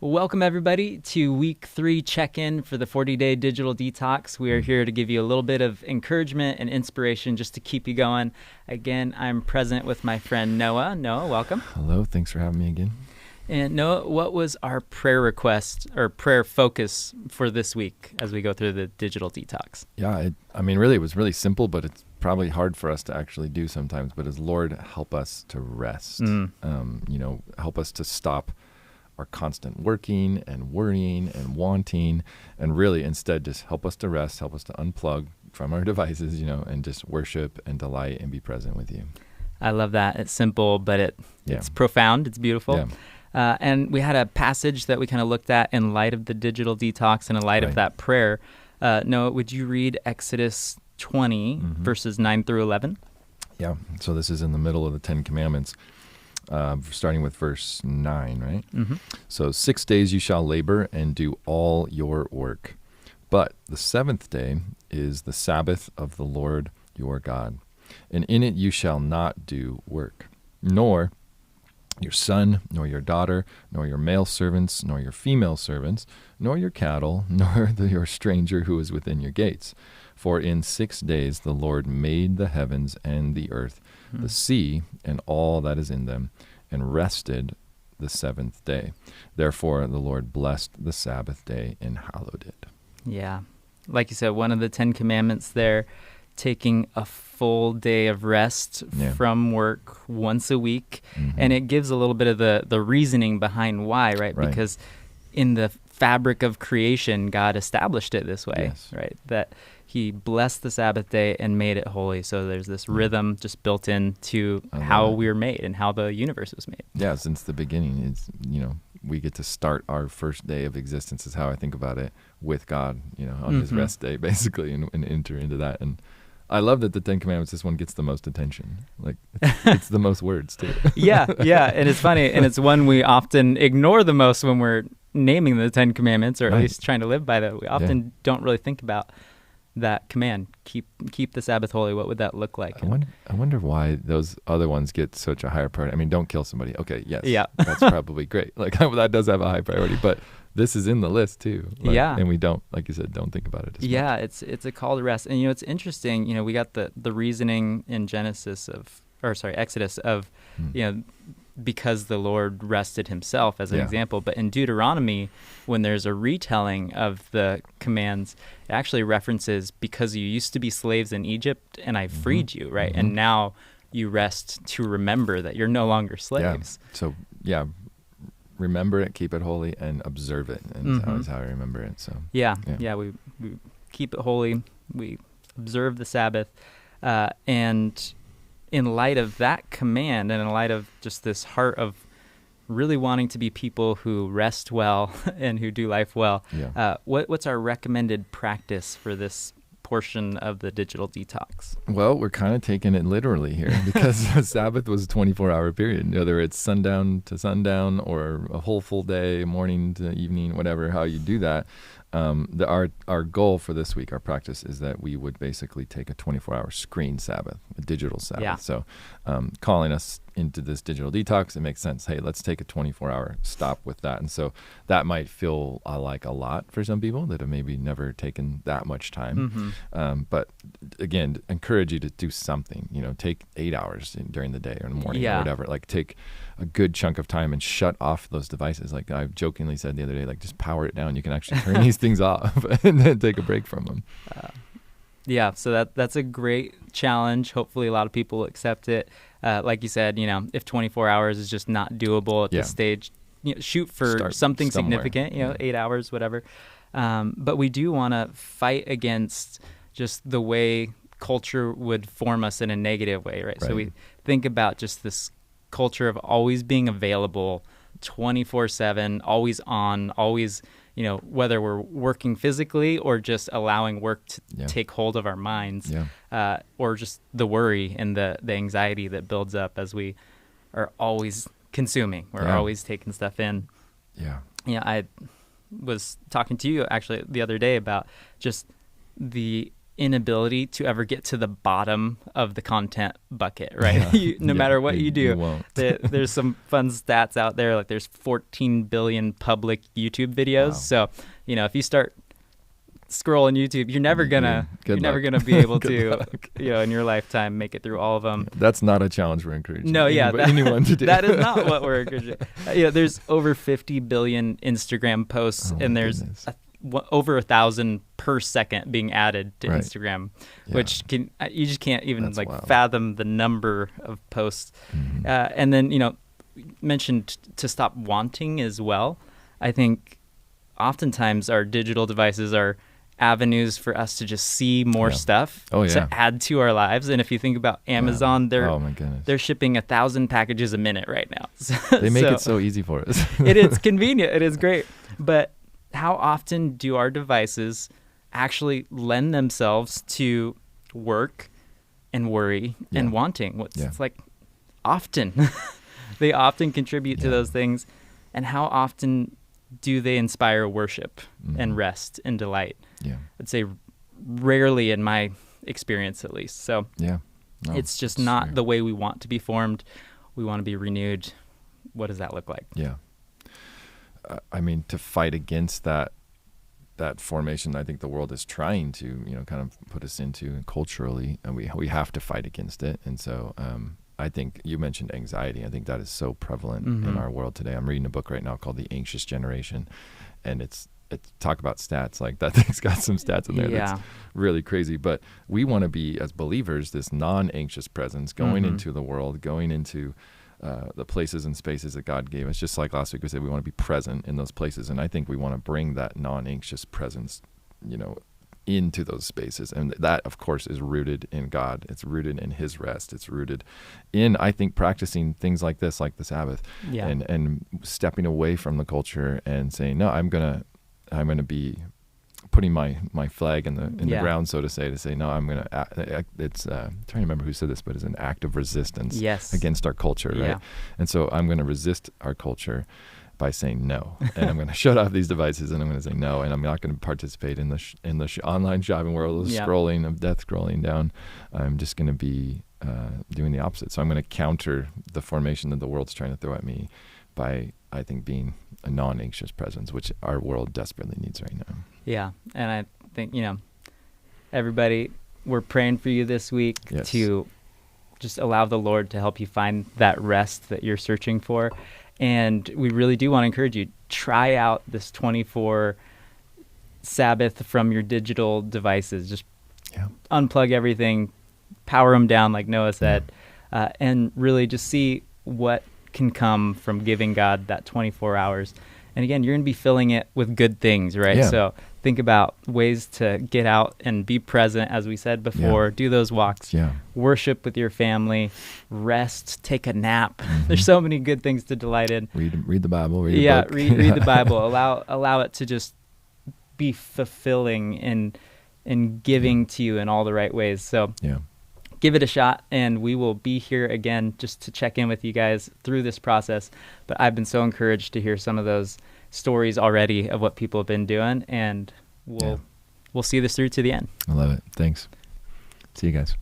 Welcome, everybody, to week 3 check-in for the 40-day digital detox. We are here to give you a little bit of encouragement and inspiration just to keep you going. Again, I'm present with my friend Noah. Noah, welcome. Hello, thanks for having me again. And Noah, what was our prayer request or prayer focus for this week as we go through the digital detox? Yeah, really, it was really simple, but it's probably hard for us to actually do sometimes. But as Lord, help us to rest. Help us to stop our constant working and worrying and wanting, and really instead just help us to rest, help us to unplug from our devices, and just worship and delight and be present with you. I love that. It's simple, but it's profound. It's beautiful. Yeah. And we had a passage that we kind of looked at in light of the digital detox and in light of that prayer. Noah, would you read Exodus 20, verses 9 through 11? Yeah, so this is in the middle of the Ten Commandments. Starting with verse 9, right? Mm-hmm. So 6 days you shall labor and do all your work. But the seventh day is the Sabbath of the Lord your God. And in it you shall not do work, nor your son, nor your daughter, nor your male servants, nor your female servants, nor your cattle, nor your stranger who is within your gates. For in 6 days the Lord made the heavens and the earth, the sea, and all that is in them, and rested the seventh day. Therefore the Lord blessed the Sabbath day and hallowed it. Yeah. Like you said, one of the 10 Commandments there, taking a full day of rest from work once a week. Mm-hmm. And it gives a little bit of the reasoning behind why, right? Because in the fabric of creation, God established it this way, right? That he blessed the Sabbath day and made it holy. So there's this rhythm just built into how we were made and how the universe was made. Yeah, since the beginning, it's, we get to start our first day of existence is how I think about it with God, on his rest day, basically, and enter into that. And I love that the Ten Commandments, this one gets the most attention. Like, it's the most words, too. Yeah. And it's funny. And it's one we often ignore the most when we're naming the 10 Commandments, or at least trying to live by that. We often don't really think about that command, keep the Sabbath holy. What would that look like? I wonder why those other ones get such a higher priority. I mean, don't kill somebody. Okay, yes. Yeah. That's probably great. Like, that does have a high priority, but this is in the list too. And we don't, like you said, don't think about it as much. It's a call to rest. And, it's interesting, we got the reasoning in Exodus of, because the Lord rested himself as an example. But in Deuteronomy, when there's a retelling of the commands, it actually references because you used to be slaves in Egypt and I freed you, right? And now you rest to remember that you're no longer slaves. Yeah. So, remember it, keep it holy, and observe it. And that is how I remember it. So we keep it holy. We observe the Sabbath. And in light of that command and in light of just this heart of really wanting to be people who rest well and who do life well, what's our recommended practice for this portion of the digital detox? Well, we're kind of taking it literally here because the Sabbath was a 24-hour period, whether it's sundown to sundown or a whole full day, morning to evening, whatever, how you do that. Our goal for this week, our practice, is that we would basically take a 24-hour screen Sabbath, a digital Sabbath. Yeah. So calling us into this digital detox, it makes sense. Hey, let's take a 24-hour stop with that. And so that might feel like a lot for some people that have maybe never taken that much time. But again, encourage you to do something, take 8 hours during the day or in the morning or whatever. Like, take a good chunk of time and shut off those devices. Like I jokingly said the other day, like, just power it down. You can actually turn these things off and then take a break from them. So that's a great challenge. Hopefully a lot of people accept it. Like you said, if 24 hours is just not doable at this stage, shoot for something significant, 8 hours, whatever. But we do want to fight against just the way culture would form us in a negative way, right? So we think about just this culture of always being available 24/7, always on, always, whether we're working physically or just allowing work to take hold of our minds, or just the worry and the anxiety that builds up as we are always consuming. We're always taking stuff in. I was talking to you actually the other day about just the inability to ever get to the bottom of the content bucket, right? No matter what you do, you won't. There's some fun stats out there. Like there's 14 billion public YouTube videos. Wow. So, if you start scrolling YouTube, you're never gonna be able to, in your lifetime, make it through all of them. That's not a challenge we're encouraging. No, anyone to do. That is not what we're encouraging. There's over 50 billion Instagram posts, and there's over 1,000 per second being added to Instagram, which you just can't even fathom the number of posts. Mm-hmm. And then mentioned to stop wanting as well. I think oftentimes our digital devices are avenues for us to just see more stuff to add to our lives. And if you think about Amazon, they're shipping 1,000 packages a minute right now. They make it so easy for us. It is convenient. It is great. But how often do our devices actually lend themselves to work and worry and wanting? It's like often. They often contribute to those things. And how often do they inspire worship and rest and delight? Yeah. I'd say rarely, in my experience at least. So it's just not the way we want to be formed. We want to be renewed. What does that look like? Yeah. I mean, to fight against that formation, I think the world is trying to, kind of put us into culturally, and we have to fight against it. And so I think you mentioned anxiety. I think that is so prevalent in our world today. I'm reading a book right now called The Anxious Generation, and it's talk about stats. Like that thing's got some stats in there that's really crazy. But we want to be, as believers, this non-anxious presence going into the world, going into the places and spaces that God gave us. Just like last week we said, we want to be present in those places. And I think we want to bring that non-anxious presence, into those spaces. And that, of course, is rooted in God. It's rooted in His rest. It's rooted in, I think, practicing things like this, like the Sabbath, and stepping away from the culture and saying, no, I'm gonna be putting my flag in the ground, so to say, no, I'm gonna. It's I'm trying to remember who said this, but it's an act of resistance against our culture, right? And so I'm going to resist our culture by saying no, and I'm going to shut off these devices, and I'm going to say no, and I'm not going to participate in the online shopping world of scrolling, of death scrolling down. I'm just going to be doing the opposite. So I'm going to counter the formation that the world's trying to throw at me by, I think, being a non-anxious presence, which our world desperately needs right now. Yeah, and I think, everybody, we're praying for you this week to just allow the Lord to help you find that rest that you're searching for. And we really do want to encourage you, try out this 24 Sabbath from your digital devices. Just unplug everything, power them down, like Noah said, and really just see what can come from giving God that 24 hours. And again, you're going to be filling it with good things, right? Yeah. So think about ways to get out and be present, as we said before, do those walks, worship with your family, rest, take a nap. There's so many good things to delight in. Read the Bible, read the book. read the Bible. Allow it to just be fulfilling and giving to you in all the right ways. So give it a shot, and we will be here again just to check in with you guys through this process. But I've been so encouraged to hear some of those stories already of what people have been doing, and we'll see this through to the end. I love it. Thanks. See you guys.